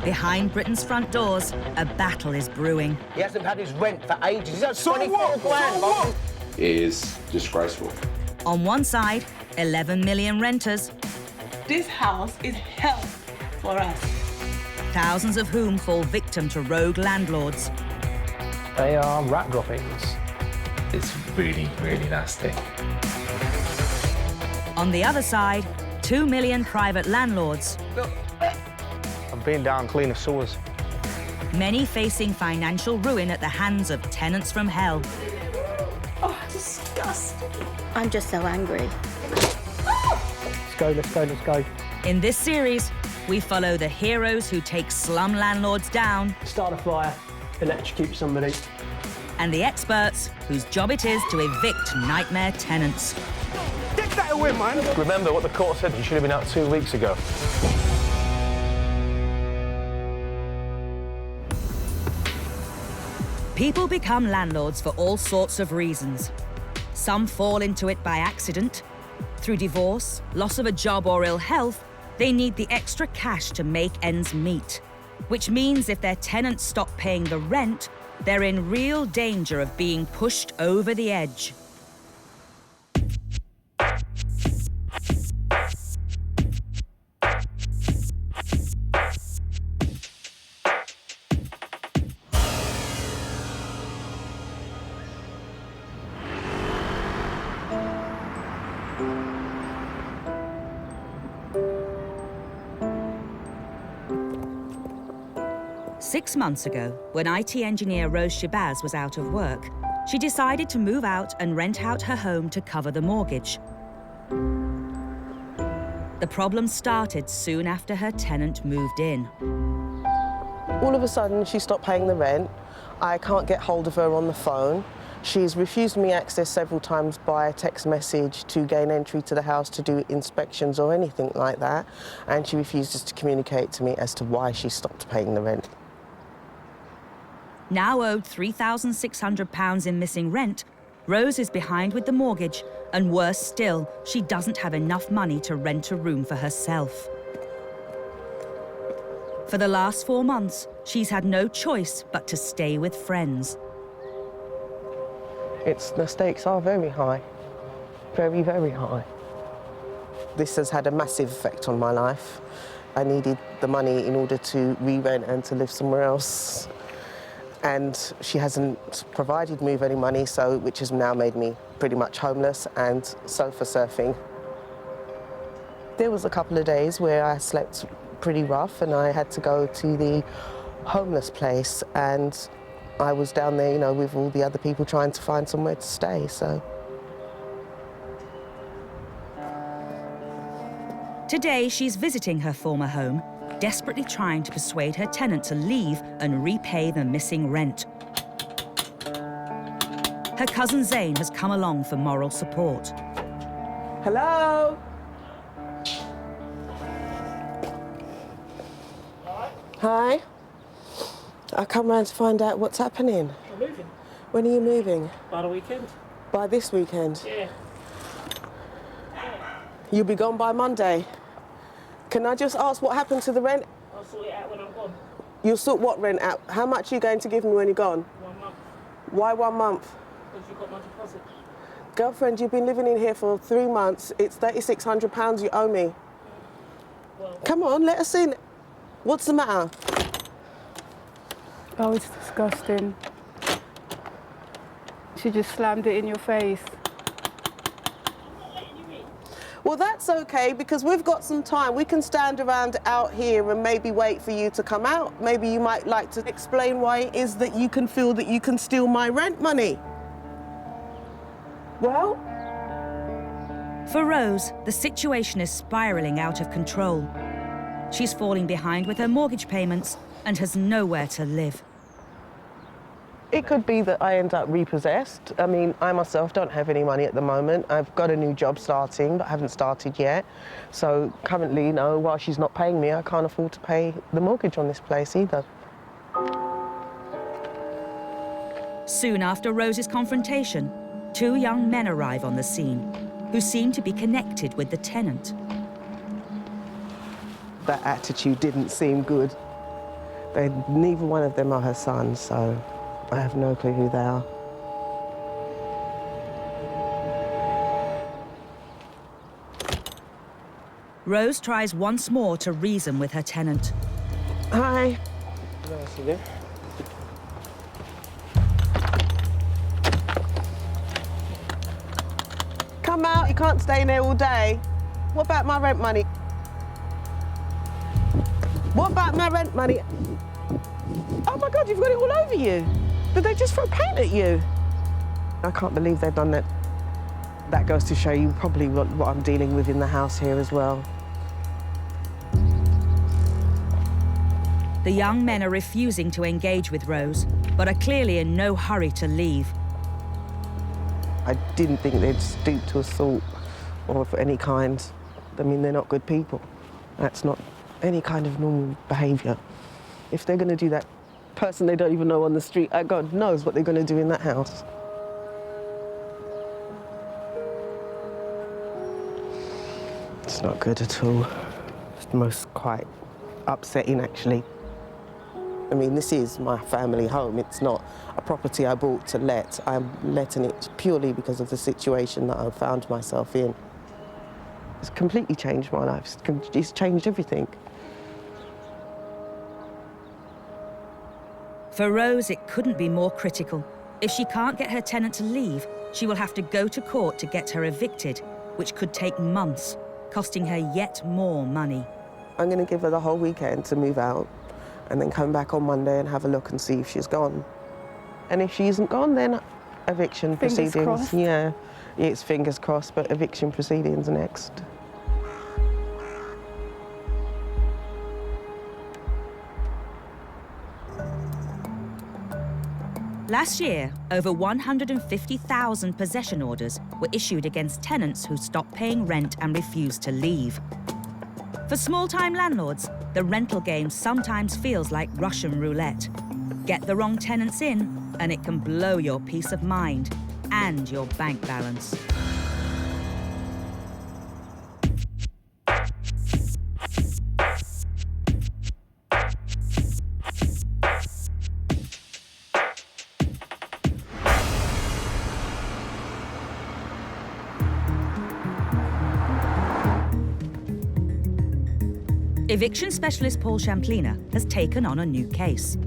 Behind Britain's front doors, a battle is brewing. He hasn't had his rent for ages. He's got 24 grand. It is disgraceful. On one side, 11 million renters. This house is hell for us. Thousands of whom fall victim to rogue landlords. They are rat droppings. It's really, really nasty. On the other side, 2 million private landlords. I've been down cleaner sewers. Many facing financial ruin at the hands of tenants from hell. Oh, disgusting. I'm just so angry. Let's go, let's go, let's go. In this series, we follow the heroes who take slum landlords down Start a fire, electrocute somebody. and the experts whose job it is to evict nightmare tenants. Get that away, man! Remember what the court said, you should have been out 2 weeks ago. People become landlords for all sorts of reasons. Some fall into it by accident. Through divorce, loss of a job or ill health, they need the extra cash to make ends meet. Which means if their tenants stop paying the rent, they're in real danger of being pushed over the edge. Six months ago, when IT engineer Rose Shabazz was out of work, she decided to move out and rent out her home to cover the mortgage. The problem started soon after her tenant moved in. All of a sudden, she stopped paying the rent. I can't get hold of her on the phone. She's refused me access several times by text message to gain entry to the house to do inspections or anything like that. And she refuses to communicate to me as to why she stopped paying the rent. Now owed £3,600 in missing rent, Rose is behind with the mortgage, and worse still, she doesn't have enough money to rent a room for herself. For the last 4 months, she's had no choice but to stay with friends. The stakes are very high, very, very high. This has had a massive effect on my life. I needed the money in order to re-rent and to live somewhere else. And she hasn't provided me with any money, which has now made me pretty much homeless and sofa surfing. There was a couple of days where I slept pretty rough and I had to go to the homeless place, and I was down there, you know, with all the other people trying to find somewhere to stay, so. Today, she's visiting her former home, desperately trying to persuade her tenant to leave and repay the missing rent. Her cousin Zayn has come along for moral support. Hello? Hi. I come round to find out what's happening. I'm moving. When are you moving? By the weekend. By this weekend? Yeah. You'll be gone by Monday. Can I just ask what happened to the rent? I'll sort it out when I'm gone. You'll sort what rent out? How much are you going to give me when you're gone? 1 month. Why 1 month? Because you got my deposit. Girlfriend, you've been living in here for 3 months. It's £3,600 you owe me. Well, Come on, let us in. What's the matter? Oh, it's disgusting. She just slammed it in your face. Well, that's okay, because we've got some time. We can stand around out here and maybe wait for you to come out. Maybe you might like to explain why it is that you can feel that you can steal my rent money. Well? For Rose, the situation is spiralling out of control. She's falling behind with her mortgage payments and has nowhere to live. It could be that I end up repossessed. I mean, I myself don't have any money at the moment. I've got a new job starting, but haven't started yet. So currently, no, while she's not paying me, I can't afford to pay the mortgage on this place either. Soon after Rose's confrontation, 2 young men arrive on the scene who seem to be connected with the tenant. That attitude didn't seem good. Neither one of them are her sons, so I have no clue who they are. Rose tries once more to reason with her tenant. Hi. Nice of you. Come out, you can't stay in there all day. What about my rent money? What about my rent money? Oh my God, you've got it all over you. Did they just throw paint at you? I can't believe they've done that. That goes to show you probably what I'm dealing with in the house here as well. The young men are refusing to engage with Rose, but are clearly in no hurry to leave. I didn't think they'd stoop to assault or of any kind. I mean, they're not good people. That's not any kind of normal behaviour. If they're going to do that, person they don't even know on the street, God knows what they're going to do in that house. It's not good at all. It's most quite upsetting, actually. I mean, this is my family home. It's not a property I bought to let. I'm letting it purely because of the situation that I found myself in. It's completely changed my life. It's changed everything. For Rose, it couldn't be more critical. If she can't get her tenant to leave, she will have to go to court to get her evicted, which could take months, costing her yet more money. I'm going to give her the whole weekend to move out and then come back on Monday and have a look and see if she's gone. And if she isn't gone, then eviction Fingers proceedings. crossed. Yeah, it's fingers crossed, but eviction proceedings next. Last year, over 150,000 possession orders were issued against tenants who stopped paying rent and refused to leave. For small-time landlords, the rental game sometimes feels like Russian roulette. Get the wrong tenants in, and it can blow your peace of mind and your bank balance. Eviction specialist Paul Champlina has taken on a new case.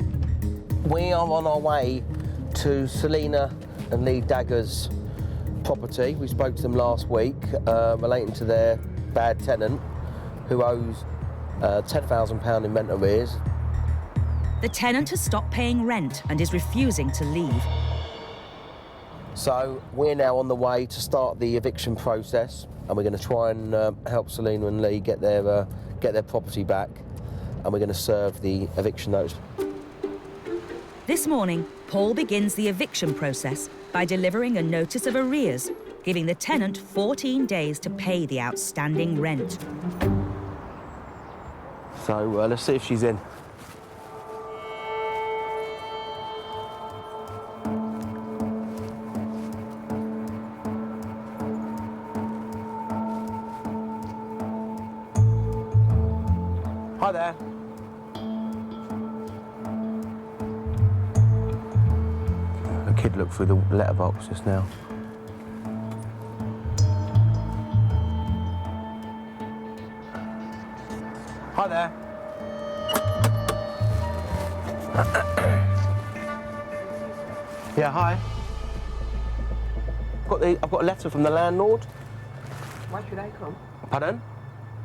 We are on our way to Selina and Lee Dagger's property. We spoke to them last week relating to their bad tenant who owes £10,000 in rent arrears. The tenant has stopped paying rent and is refusing to leave. So we're now on the way to start the eviction process, and we're going to try and help Selina and Lee get their property back, and we're going to serve the eviction notice. This morning, Paul begins the eviction process by delivering a notice of arrears, giving the tenant 14 days to pay the outstanding rent. So let's see if she's in. Hi there. A kid looked through the letterbox just now. Hi there. Yeah, hi. I've got a letter from the landlord. Why should I come? Pardon?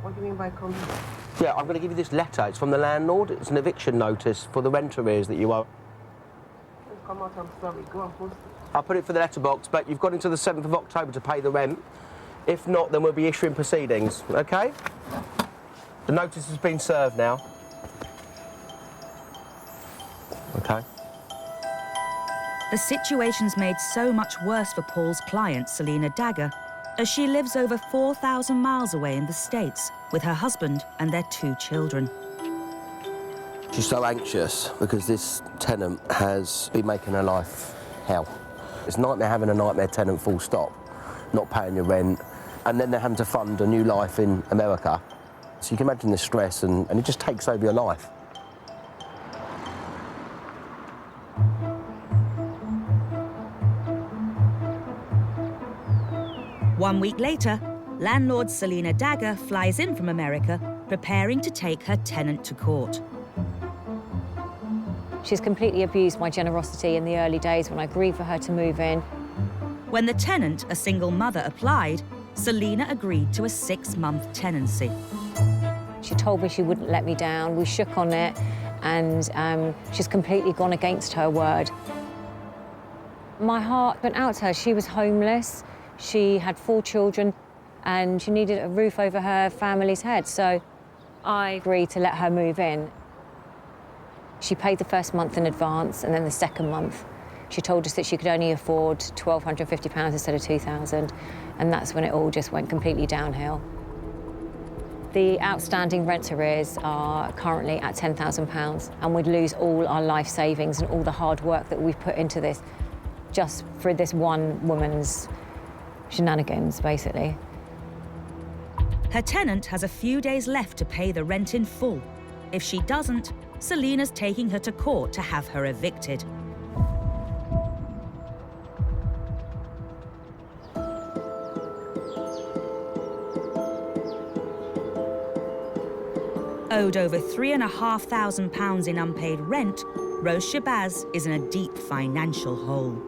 What do you mean by coming? Yeah, I'm going to give you this letter. It's from the landlord. It's an eviction notice for the rent arrears that you owe. Come out, I'm sorry. Go on, post it. I'll put it for the letterbox, but you've got until the 7th of October to pay the rent. If not, then we'll be issuing proceedings, OK? The notice has been served now. OK. The situation's made so much worse for Paul's client, Selina Dagger, as she lives over 4,000 miles away in the States with her husband and their 2 children. She's so anxious because this tenant has been making her life hell. It's a nightmare having a nightmare tenant, full stop, not paying your rent, and then they're having to fund a new life in America. So you can imagine the stress, and it just takes over your life. 1 week later, landlord Selena Dagger flies in from America, preparing to take her tenant to court. She's completely abused my generosity in the early days when I agreed for her to move in. When the tenant, a single mother, applied, Selena agreed to a 6-month tenancy. She told me she wouldn't let me down. We shook on it, and she's completely gone against her word. My heart went out to her. She was homeless. She had 4 children, and she needed a roof over her family's head. So I agreed to let her move in. She paid the first month in advance, and then the second month, she told us that she could only afford £1,250 instead of £2,000, and that's when it all just went completely downhill. The outstanding rent arrears are currently at £10,000, and we'd lose all our life savings and all the hard work that we've put into this just for this one woman's shenanigans, basically. Her tenant has a few days left to pay the rent in full. If she doesn't, Selena's taking her to court to have her evicted. Owed over £3,500 in unpaid rent, Rose Shabazz is in a deep financial hole.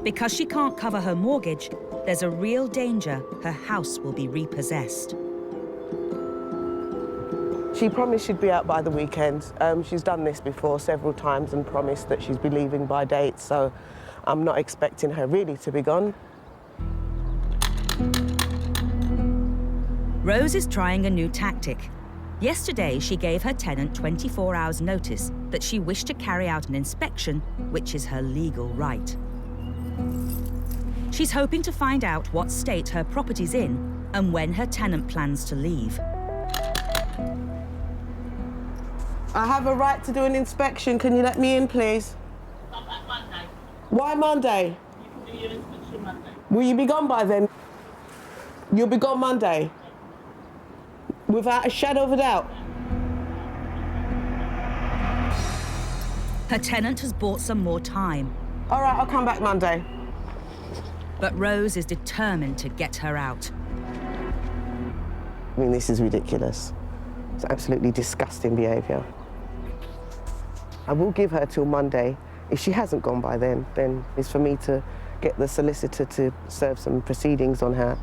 Because she can't cover her mortgage, there's a real danger her house will be repossessed. She promised she'd be out by the weekend. She's done this before several times and promised that she'd be leaving by date, so I'm not expecting her really to be gone. Rose is trying a new tactic. Yesterday, she gave her tenant 24 hours notice that she wished to carry out an inspection, which is her legal right. She's hoping to find out what state her property's in and when her tenant plans to leave. I have a right to do an inspection. Can you let me in, please? Come back Monday. Why Monday? You can do your inspection Monday. Will you be gone by then? You'll be gone Monday? Without a shadow of a doubt? Her tenant has bought some more time. All right, I'll come back Monday. But Rose is determined to get her out. I mean, this is ridiculous. It's absolutely disgusting behaviour. I will give her till Monday. If she hasn't gone by then it's for me to get the solicitor to serve some proceedings on her.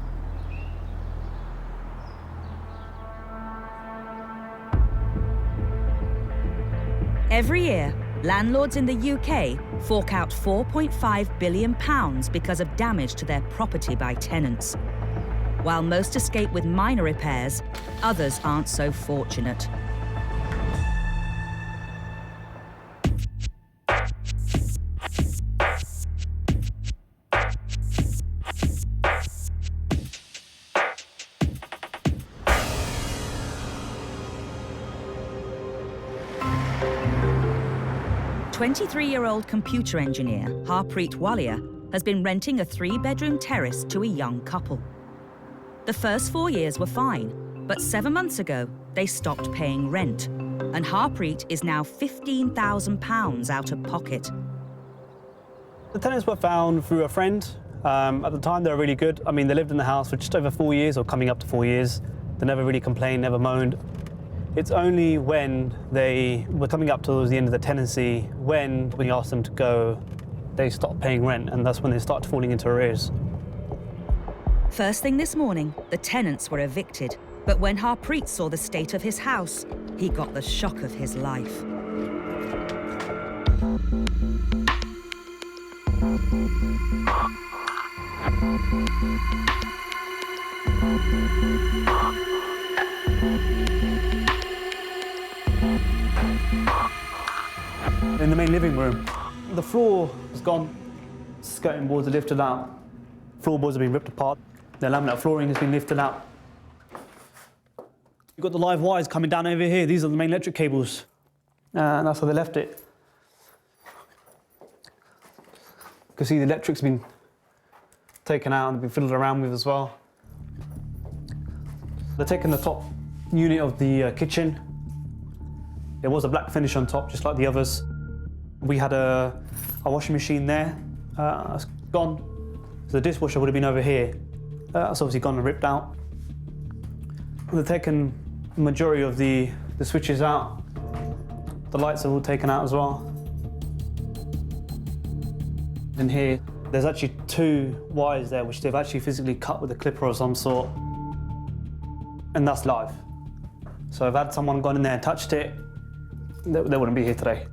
Every year, landlords in the UK fork out £4.5 billion because of damage to their property by tenants. While most escape with minor repairs, others aren't so fortunate. A 23-year-old computer engineer, Harpreet Walia, has been renting a 3-bedroom terrace to a young couple. The first 4 years were fine, but 7 months ago, they stopped paying rent, and Harpreet is now £15,000 out of pocket. The tenants were found through a friend. At the time, they were really good. I mean, they lived in the house for just over 4 years, or coming up to 4 years. They never really complained, never moaned. It's only when they were coming up towards the end of the tenancy, when we asked them to go, they stopped paying rent, and that's when they started falling into arrears. First thing this morning, the tenants were evicted, but when Harpreet saw the state of his house, he got the shock of his life. In the main living room, the floor is gone. Skirting boards are lifted out. Floorboards have been ripped apart. The laminate flooring has been lifted out. You've got the live wires coming down over here. These are the main electric cables. And that's how they left it. You can see the electric's been taken out and been fiddled around with as well. They're taking the top unit of the kitchen. There was a black finish on top, just like the others. We had a washing machine there. It's gone. So the dishwasher would have been over here. It's obviously gone and ripped out. They've taken the majority of the switches out. The lights are all taken out as well. In here, there's actually 2 wires there which they've actually physically cut with a clipper of some sort. And that's live. So if had someone gone in there and touched it, they wouldn't be here today.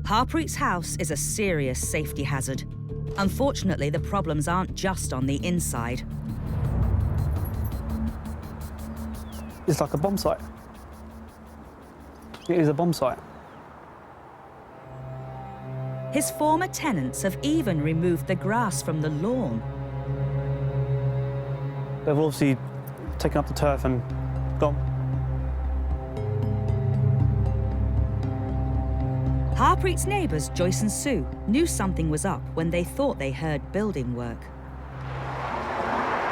Harpreet's house is a serious safety hazard. Unfortunately, the problems aren't just on the inside. It's like a bomb site. It is a bomb site. His former tenants have even removed the grass from the lawn. They've obviously taken up the turf and gone. Harpreet's neighbours, Joyce and Sue, knew something was up when they thought they heard building work.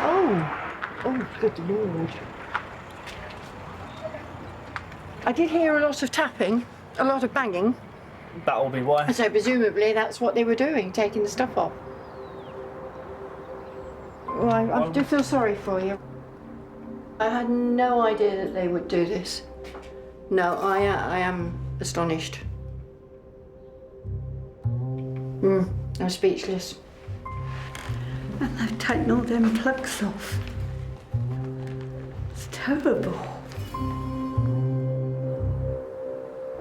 Oh, good Lord. I did hear a lot of tapping, a lot of banging. That will be why. So presumably that's what they were doing, taking the stuff off. Well, I do feel sorry for you. I had no idea that they would do this. No, I am astonished. I'm speechless. And they've taken all them plugs off. It's terrible.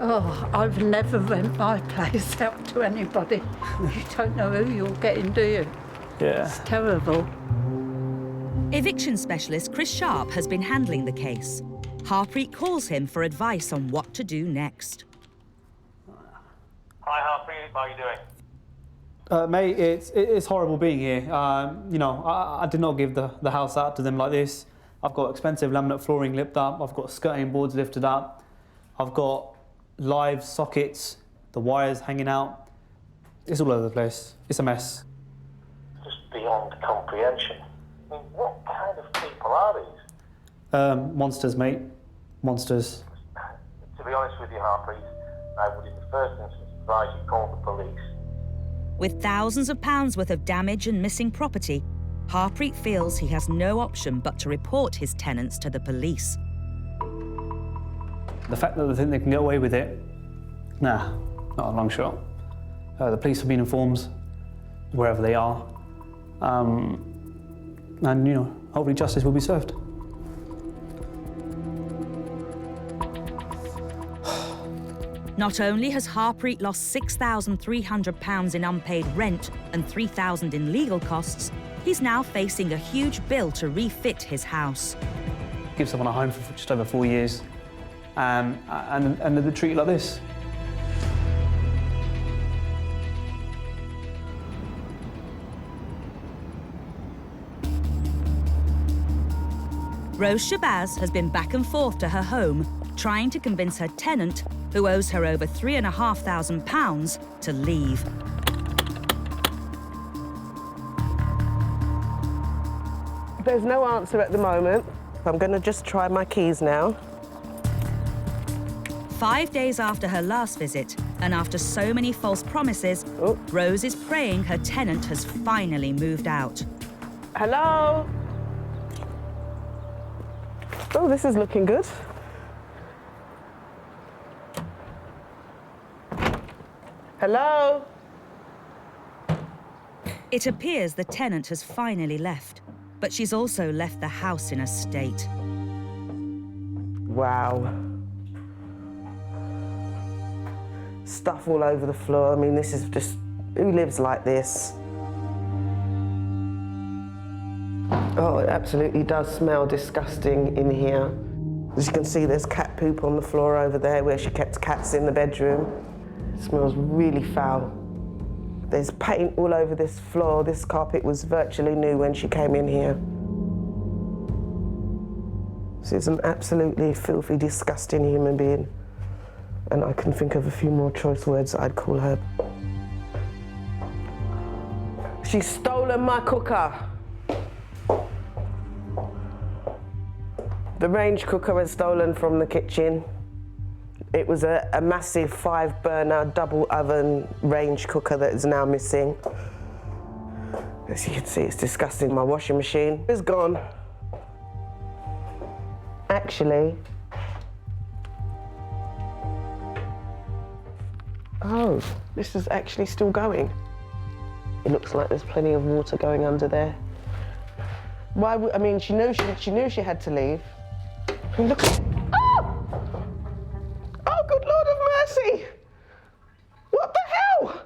Oh, I've never rent my place out to anybody. You don't know who you're getting, do you? Yeah. It's terrible. Eviction specialist Chris Sharp has been handling the case. Harpreet calls him for advice on what to do next. Hi, Harpreet. How are you doing? Mate, it's horrible being here. You know, I did not give the house out to them like this. I've got expensive laminate flooring lifted up. I've got skirting boards lifted up. I've got live sockets, the wires hanging out. It's all over the place. It's a mess. Just beyond comprehension. I mean, what kind of people are these? Monsters, mate. Monsters. To be honest with you, Harpreet, I would in the first instance advise you call the police. With thousands of pounds worth of damage and missing property, Harpreet feels he has no option but to report his tenants to the police. The fact that they think they can get away with it, nah, not a long shot. The police have been informed wherever they are. And, you know, hopefully justice will be served. Not only has Harpreet lost £6,300 in unpaid rent and £3,000 in legal costs, he's now facing a huge bill to refit his house. Give someone a home for just over 4 years, and they treat you like this. Rose Shabazz has been back and forth to her home, trying to convince her tenant, who owes her over £3,500, to leave. There's no answer at the moment. I'm going to just try my keys now. 5 days after her last visit, and after so many false promises, Rose is praying her tenant has finally moved out. Hello? Oh, this is looking good. Hello? It appears the tenant has finally left, but she's also left the house in a state. Wow. Stuff all over the floor. I mean, this is just, who lives like this? Oh, it absolutely does smell disgusting in here. As you can see, there's cat poop on the floor over there where she kept cats in the bedroom. It smells really foul. There's paint all over this floor. This carpet was virtually new when she came in here. She's an absolutely filthy, disgusting human being. And I can think of a few more choice words that I'd call her. She's stolen my cooker. The range cooker was stolen from the kitchen. It was a massive 5-burner double oven range cooker that is now missing. As you can see, it's disgusting. My washing machine is gone. Actually, oh, this is actually still going. It looks like there's plenty of water going under there. Why would, I mean, she knew she had to leave. And look at, oh! Oh, good Lord of mercy! What the hell?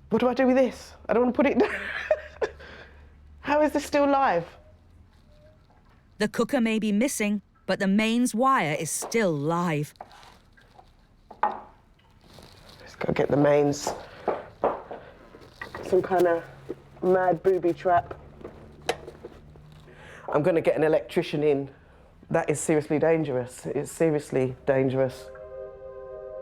What do I do with this? I don't want to put it down. How is this still live? The cooker may be missing, but the mains wire is still live. Let's go get the mains. Some kind of mad booby trap. I'm going to get an electrician in. That is seriously dangerous. It's seriously dangerous.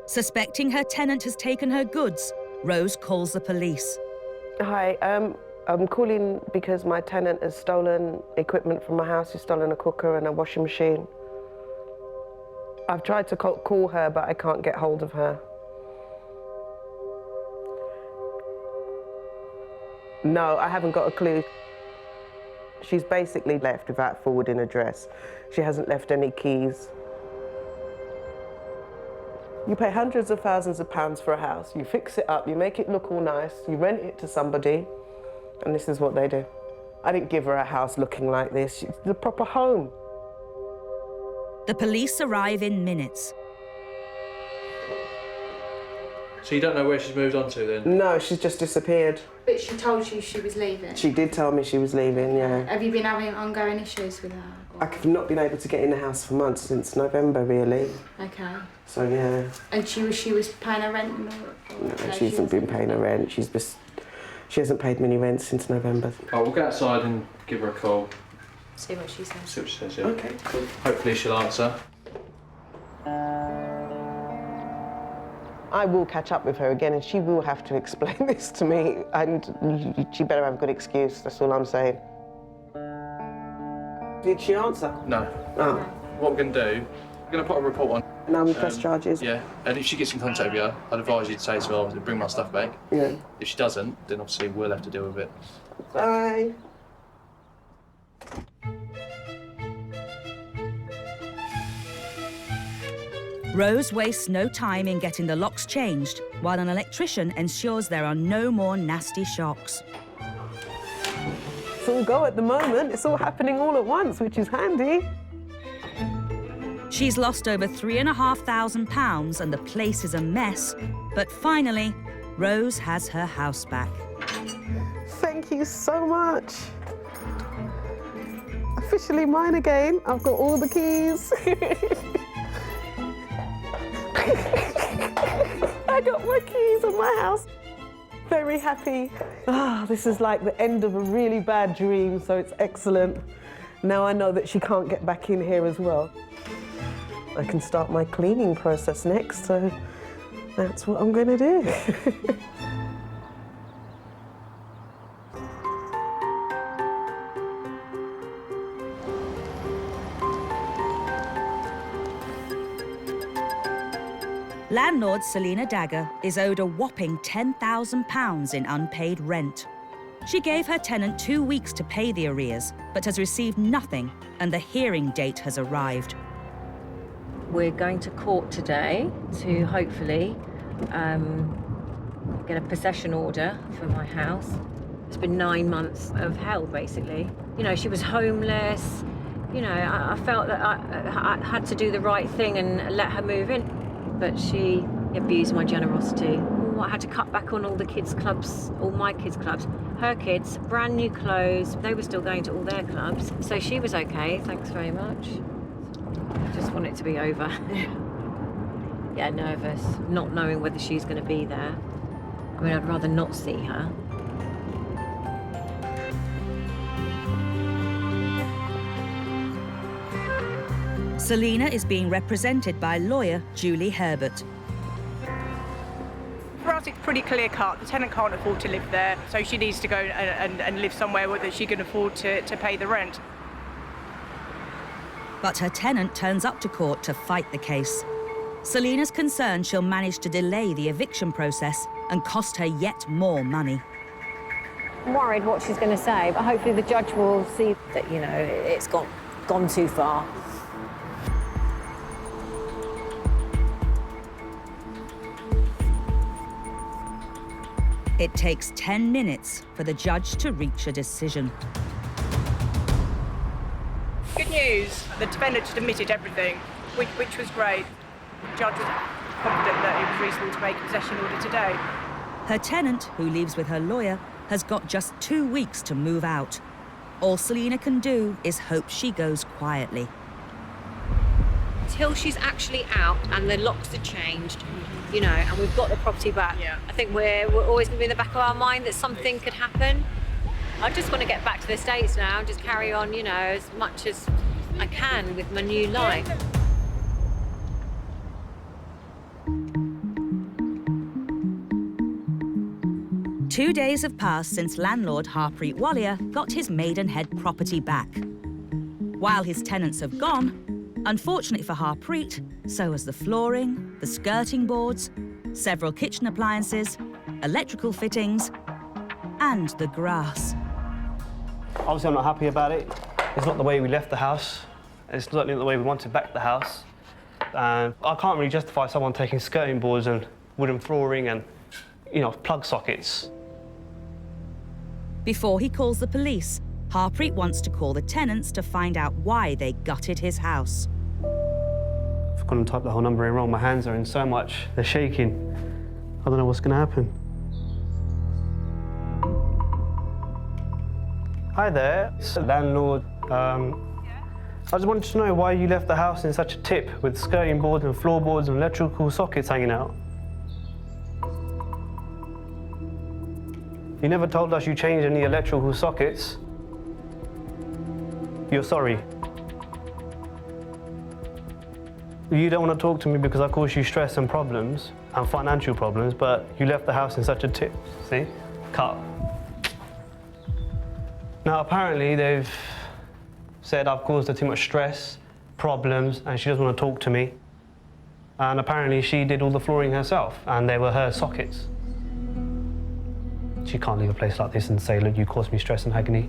Suspecting her tenant has taken her goods, Rose calls the police. Hi, I'm calling because my tenant has stolen equipment from my house. He's stolen a cooker and a washing machine. I've tried to call her, but I can't get hold of her. No, I haven't got a clue. She's basically left without forwarding address. She hasn't left any keys. You pay hundreds of thousands of pounds for a house, you fix it up, you make it look all nice, you rent it to somebody, and this is what they do. I didn't give her a house looking like this. It's the proper home. The police arrive in minutes. So you don't know where she's moved on to then? No, she's just disappeared. But she told you she was leaving? She did tell me she was leaving, yeah. Have you been having ongoing issues with her? Or? I've not been able to get in the house for months, since November, really. Okay. So, yeah. And she was paying her rent? No, she hasn't been paying her rent. She hasn't paid me any rent since November. Oh, we'll go outside and give her a call. See what she says. See what she says, yeah. Okay, cool. Hopefully she'll answer. I will catch up with her again and she will have to explain this to me, and she better have a good excuse, that's all I'm saying. Did she answer? No. Oh. What we're going to do, we're going to put a report on. And I'm press charges? Yeah, and if she gets in contact with you, I'd advise you to say to her, bring my stuff back. Yeah. If she doesn't, then obviously we'll have to deal with it. Bye. Rose wastes no time in getting the locks changed, while an electrician ensures there are no more nasty shocks. It's all go at the moment. It's all happening all at once, which is handy. She's lost over £3,500 and the place is a mess. But finally, Rose has her house back. Thank you so much. Officially mine again. I've got all the keys. I got my keys in my house. Very happy. Ah, this is like the end of a really bad dream, so it's excellent. Now I know that she can't get back in here as well. I can start my cleaning process next, so that's what I'm going to do. Landlord Selina Dagger is owed a whopping £10,000 in unpaid rent. She gave her tenant 2 weeks to pay the arrears, but has received nothing, and the hearing date has arrived. We're going to court today to hopefully get a possession order for my house. It's been 9 months of hell, basically. You know, she was homeless. You know, I felt that I had to do the right thing and let her move in. But she abused my generosity. I had to cut back on all the kids' clubs, all my kids' clubs. Her kids, brand new clothes, they were still going to all their clubs. So she was okay, thanks very much. I just want it to be over. Yeah, nervous, not knowing whether she's going to be there. I mean, I'd rather not see her. Selina is being represented by lawyer Julie Herbert. For us, it's pretty clear-cut. The tenant can't afford to live there, so she needs to go and live somewhere that she can afford to pay the rent. But her tenant turns up to court to fight the case. Selina's concerned she'll manage to delay the eviction process and cost her yet more money. I'm worried what she's going to say, but hopefully the judge will see that, you know, it's gone too far. It takes 10 minutes for the judge to reach a decision. Good news, the defendant just admitted everything, which was great. The judge was confident that it was reasonable to make a possession order today. Her tenant, who leaves with her lawyer, has got just 2 weeks to move out. All Selina can do is hope she goes quietly. Until she's actually out and the locks are changed, you know, and we've got the property back, I think we're always going to be in the back of our mind that something could happen. I just want to get back to the States now and just carry on, you know, as much as I can with my new life. Two days have passed since landlord Harpreet Walia got his Maidenhead property back. While his tenants have gone, unfortunately for Harpreet, so has the flooring, the skirting boards, several kitchen appliances, electrical fittings, and the grass. Obviously, I'm not happy about it. It's not the way we left the house. It's certainly not the way we wanted back the house. And I can't really justify someone taking skirting boards and wooden flooring and, you know, plug sockets. Before he calls the police, Harpreet wants to call the tenants to find out why they gutted his house. I've gone and typed the whole number in wrong. My hands are in so much, they're shaking. I don't know what's going to happen. Hi there, it's the landlord. I just wanted to know why you left the house in such a tip with skirting boards and floorboards and electrical sockets hanging out. You never told us you changed any electrical sockets. You're sorry. You don't want to talk to me because I caused you stress and problems and financial problems, but you left the house in such a tip. See? Cut. Now, apparently, they've said I've caused her too much stress, problems, and she doesn't want to talk to me. And apparently, she did all the flooring herself, and they were her sockets. She can't leave a place like this and say, look, you caused me stress and agony.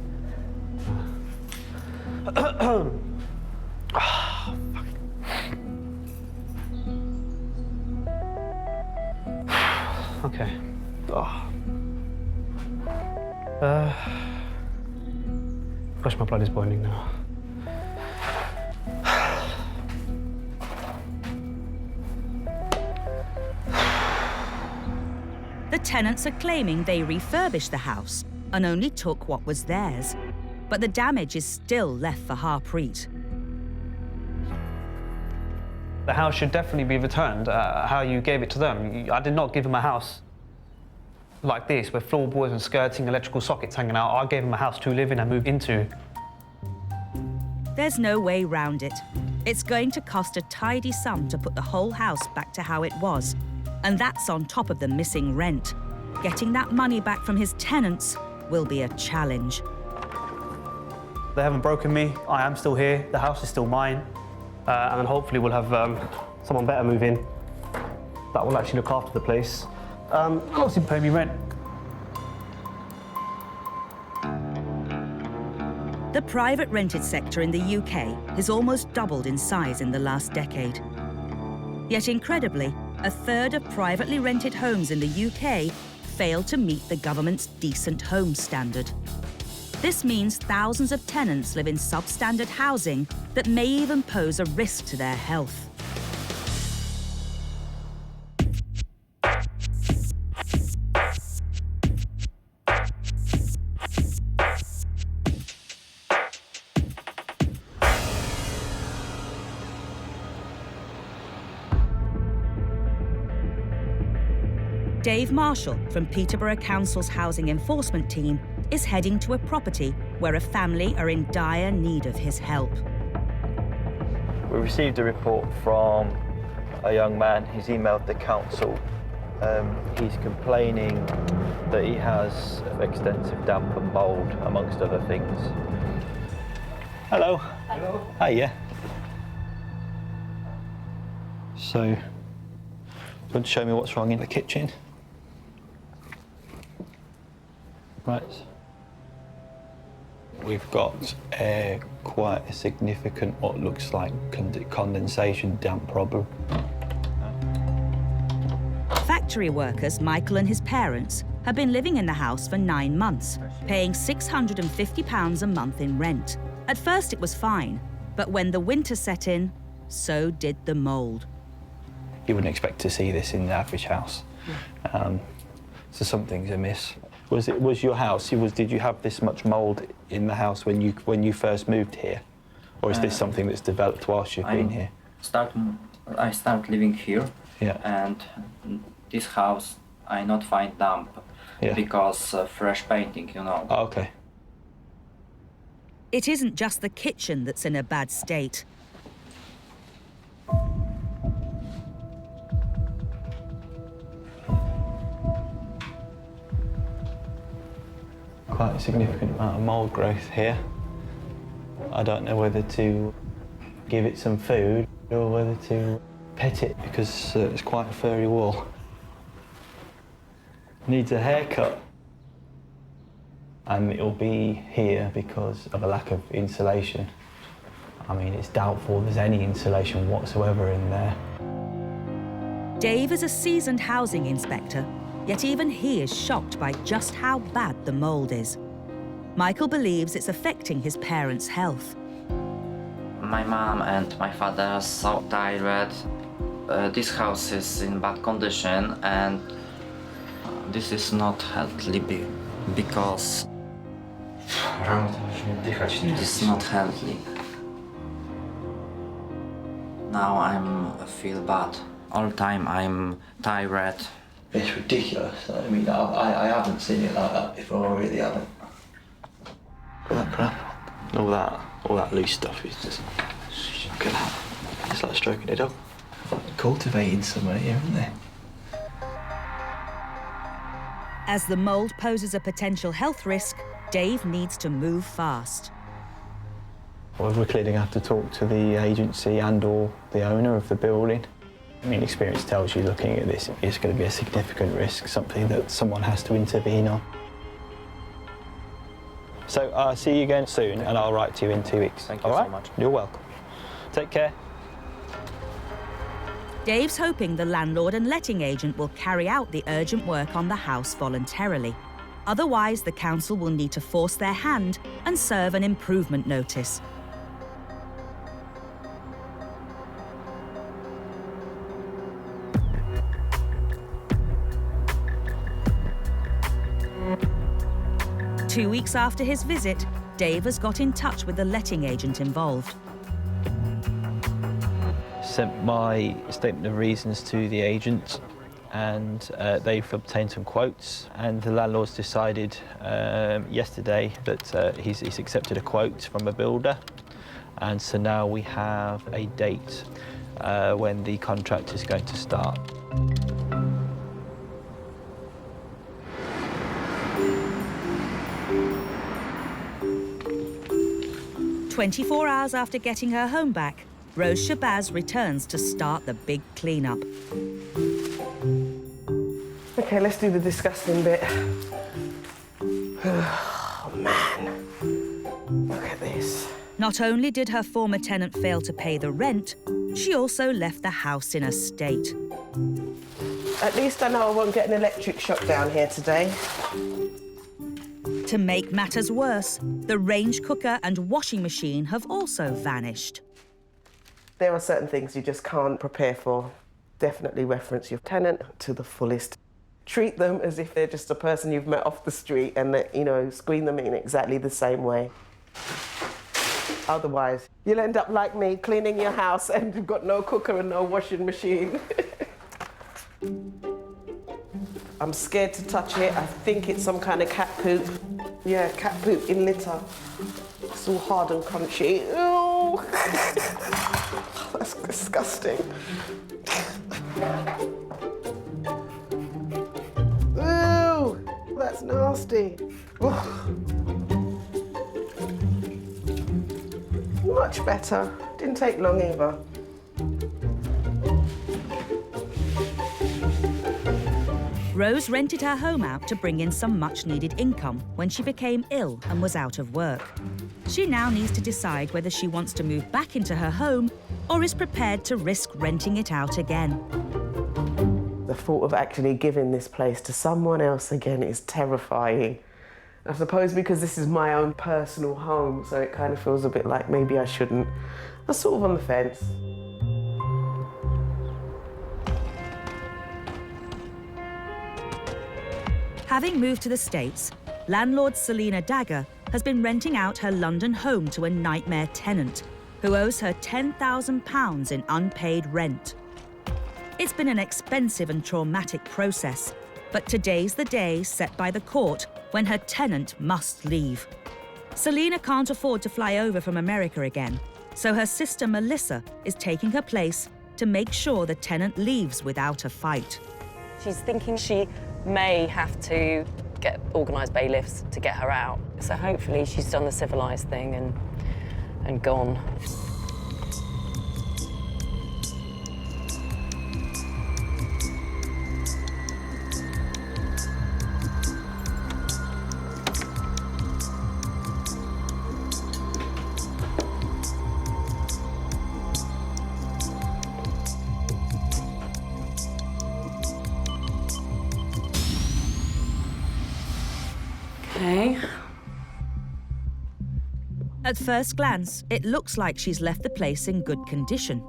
Okay. Gosh, my blood is boiling now. The tenants are claiming they refurbished the house and only took what was theirs. But the damage is still left for Harpreet. The house should definitely be returned, how you gave it to them. I did not give them a house like this, with floorboards and skirting, electrical sockets hanging out. I gave them a house to live in and move into. There's no way round it. It's going to cost a tidy sum to put the whole house back to how it was. And that's on top of the missing rent. Getting that money back from his tenants will be a challenge. They haven't broken me. I am still here. The house is still mine. And then hopefully we'll have someone better move in that will actually look after the place. And obviously pay me rent. The private rented sector in the UK has almost doubled in size in the last decade. Yet incredibly, a third of privately rented homes in the UK fail to meet the government's decent home standard. This means thousands of tenants live in substandard housing that may even pose a risk to their health. Dave Marshall from Peterborough Council's Housing Enforcement Team is heading to a property where a family are in dire need of his help. We received a report from a young man. He's emailed the council. He's complaining that he has extensive damp and mould, amongst other things. Hello. Hello. Hiya. So, you want to show me what's wrong in the kitchen? Right. We've got quite a significant, what looks like condensation damp problem. Factory workers, Michael and his parents, have been living in the house for 9 months, paying £650 a month in rent. At first it was fine, but when the winter set in, so did the mould. You wouldn't expect to see this in the average house. So something's amiss. Was your house? Did you have this much mould in the house when you first moved here, or is this something that's developed whilst you've been here? I start living here, and this house I not find damp because fresh painting, you know. Oh, okay. It isn't just the kitchen that's in a bad state. Quite a significant amount of mould growth here. I don't know whether to give it some food or whether to pet it because it's quite a furry wall. Needs a haircut. And it'll be here because of a lack of insulation. I mean, it's doubtful there's any insulation whatsoever in there. Dave is a seasoned housing inspector, yet even he is shocked by just how bad the mould is. Michael believes it's affecting his parents' health. My mom and my father are so tired. This house is in bad condition, and this is not healthy because it's not healthy. Now I feel bad. All the time I'm tired. It's ridiculous. I mean, I haven't seen it like that before, I really haven't. All that crap, all that loose stuff is just, look at that. It's like stroking a dog. Cultivating somewhere here, isn't there? As the mould poses a potential health risk, Dave needs to move fast. Well, we're clearly going to have to talk to the agency and/or the owner of the building. I mean, experience tells you looking at this, it's going to be a significant risk, something that someone has to intervene on. So I'll see you again soon, and I'll write to you in 2 weeks. Thank you so much. You're welcome. Take care. Dave's hoping the landlord and letting agent will carry out the urgent work on the house voluntarily. Otherwise, the council will need to force their hand and serve an improvement notice. Two weeks after his visit, Dave has got in touch with the letting agent involved. Sent my statement of reasons to the agent, and they've obtained some quotes, and the landlord's decided yesterday that he's accepted a quote from a builder, and so now we have a date when the contract is going to start. 24 hours after getting her home back, Rose Shabazz returns to start the big clean-up. Okay, let's do the disgusting bit. Oh, man. Look at this. Not only did her former tenant fail to pay the rent, she also left the house in a state. At least I know I won't get an electric shock down here today. To make matters worse, the range cooker and washing machine have also vanished. There are certain things you just can't prepare for. Definitely reference your tenant to the fullest. Treat them as if they're just a person you've met off the street and that, you know, screen them in exactly the same way. Otherwise, you'll end up like me, cleaning your house and you've got no cooker and no washing machine. I'm scared to touch it. I think it's some kind of cat poop. Yeah, cat poop in litter. It's all hard and crunchy. Ew. That's disgusting. Ew, that's nasty. Much better. Didn't take long either. Rose rented her home out to bring in some much-needed income when she became ill and was out of work. She now needs to decide whether she wants to move back into her home or is prepared to risk renting it out again. The thought of actually giving this place to someone else again is terrifying. I suppose because this is my own personal home, so it kind of feels a bit like maybe I shouldn't. I'm sort of on the fence. Having moved to the States, landlord Selena Dagger has been renting out her London home to a nightmare tenant who owes her £10,000 in unpaid rent. It's been an expensive and traumatic process, but today's the day set by the court when her tenant must leave. Selena can't afford to fly over from America again, so her sister Melissa is taking her place to make sure the tenant leaves without a fight. She's thinking she may have to get organised bailiffs to get her out. So hopefully she's done the civilised thing and gone. Okay. At first glance, it looks like she's left the place in good condition.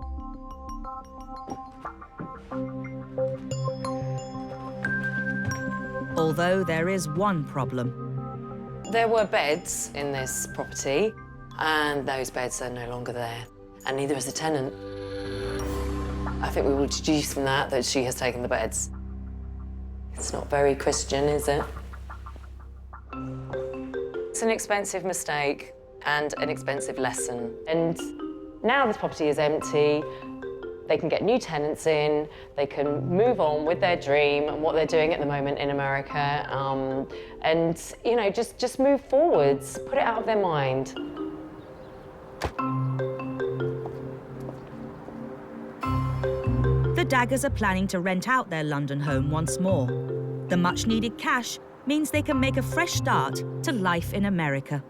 Although there is one problem. There were beds in this property, and those beds are no longer there, and neither is the tenant. I think we will deduce from that she has taken the beds. It's not very Christian, is it? It's an expensive mistake and an expensive lesson. And now this property is empty. They can get new tenants in, they can move on with their dream and what they're doing at the moment in America, and, you know, just move forwards, put it out of their mind. The Daggers are planning to rent out their London home once more. The much-needed cash means they can make a fresh start to life in America.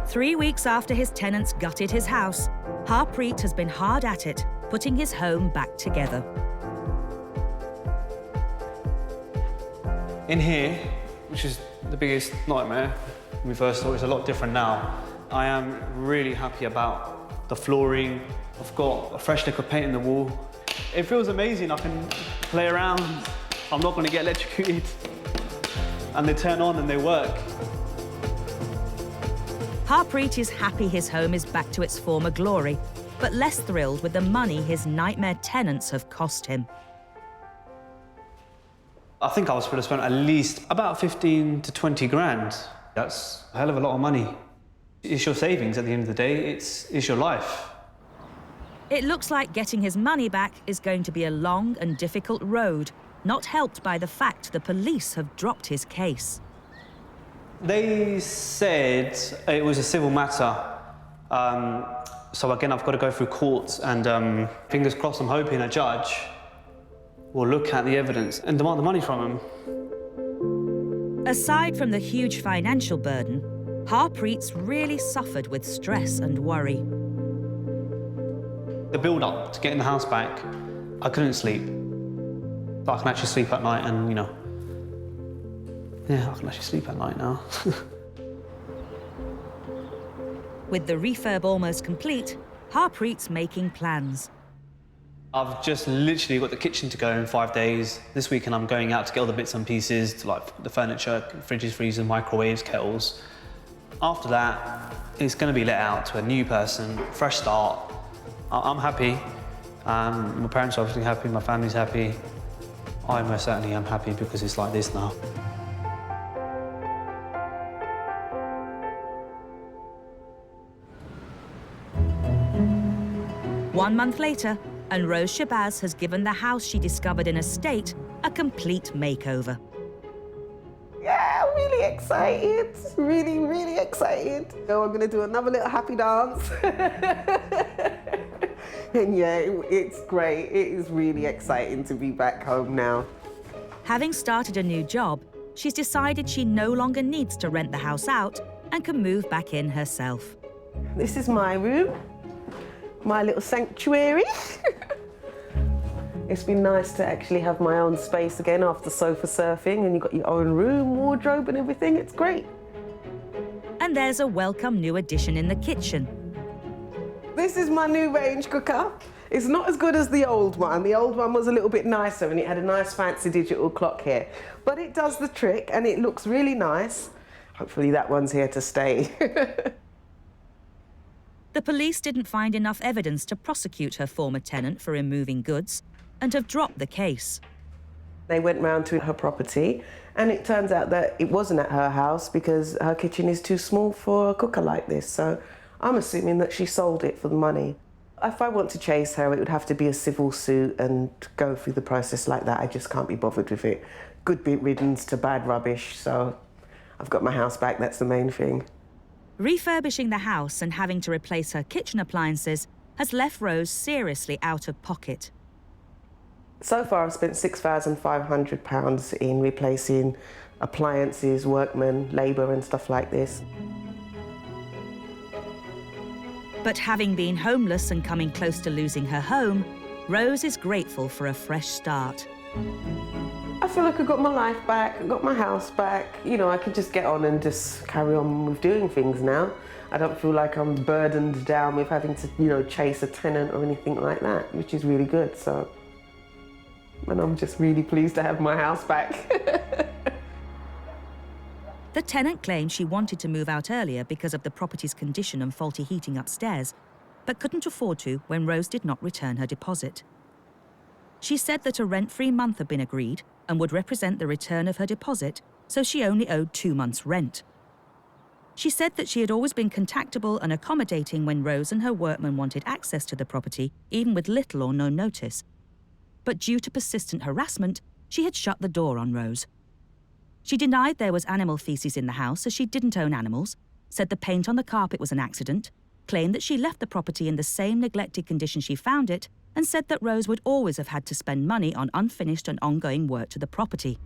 Three weeks after his tenants gutted his house, Harpreet has been hard at it, putting his home back together. In here, which is the biggest nightmare when we first saw it, it's a lot different now. I am really happy about the flooring. I've got a fresh lick of paint in the wall. It feels amazing. I can play around. I'm not going to get electrocuted. And they turn on and they work. Harpreet is happy his home is back to its former glory, but less thrilled with the money his nightmare tenants have cost him. I think I was supposed to spend at least about 15 to 20 grand. That's a hell of a lot of money. It's your savings at the end of the day. It's your life. It looks like getting his money back is going to be a long and difficult road, not helped by the fact the police have dropped his case. They said it was a civil matter. So again, I've got to go through courts and fingers crossed, I'm hoping a judge will look at the evidence and demand the money from him. Aside from the huge financial burden, Harpreet's really suffered with stress and worry. The build-up to getting the house back, I couldn't sleep. But I can actually sleep at night and, you know, yeah, I can actually sleep at night now. With the refurb almost complete, Harpreet's making plans. I've just literally got the kitchen to go in 5 days. This weekend I'm going out to get all the bits and pieces, to like the furniture, fridges, freezers, microwaves, kettles. After that, it's going to be let out to a new person, fresh start. I'm happy. My parents are obviously happy, my family's happy. I most certainly am happy because it's like this now. One month later, and Rose Shabazz has given the house she discovered in a state a complete makeover. Yeah, I'm really excited. Really, really excited. So I'm gonna do another little happy dance. And yeah, it's great. It is really exciting to be back home now. Having started a new job, she's decided she no longer needs to rent the house out and can move back in herself. This is my room, my little sanctuary. It's been nice to actually have my own space again after sofa surfing, and you've got your own room, wardrobe and everything. It's great. And there's a welcome new addition in the kitchen. This is my new range cooker. It's not as good as the old one. The old one was a little bit nicer and it had a nice fancy digital clock here. But it does the trick and it looks really nice. Hopefully that one's here to stay. The police didn't find enough evidence to prosecute her former tenant for removing goods and have dropped the case. They went round to her property and it turns out that it wasn't at her house because her kitchen is too small for a cooker like this. So I'm assuming that she sold it for the money. If I want to chase her, it would have to be a civil suit and go through the process like that. I just can't be bothered with it. Good riddance to bad rubbish, so I've got my house back, that's the main thing. Refurbishing the house and having to replace her kitchen appliances has left Rose seriously out of pocket. So far, I've spent £6,500 in replacing appliances, workmen, labour and stuff like this. But having been homeless and coming close to losing her home, Rose is grateful for a fresh start. I feel like I got my life back, I got my house back. You know, I can just get on and just carry on with doing things now. I don't feel like I'm burdened down with having to, you know, chase a tenant or anything like that, which is really good, so. And I'm just really pleased to have my house back. The tenant claimed she wanted to move out earlier because of the property's condition and faulty heating upstairs, but couldn't afford to when Rose did not return her deposit. She said that a rent-free month had been agreed and would represent the return of her deposit, so she only owed 2 months' rent. She said that she had always been contactable and accommodating when Rose and her workmen wanted access to the property, even with little or no notice. But due to persistent harassment, she had shut the door on Rose. She denied there was animal feces in the house as she didn't own animals, said the paint on the carpet was an accident, claimed that she left the property in the same neglected condition she found it, and said that Rose would always have had to spend money on unfinished and ongoing work to the property.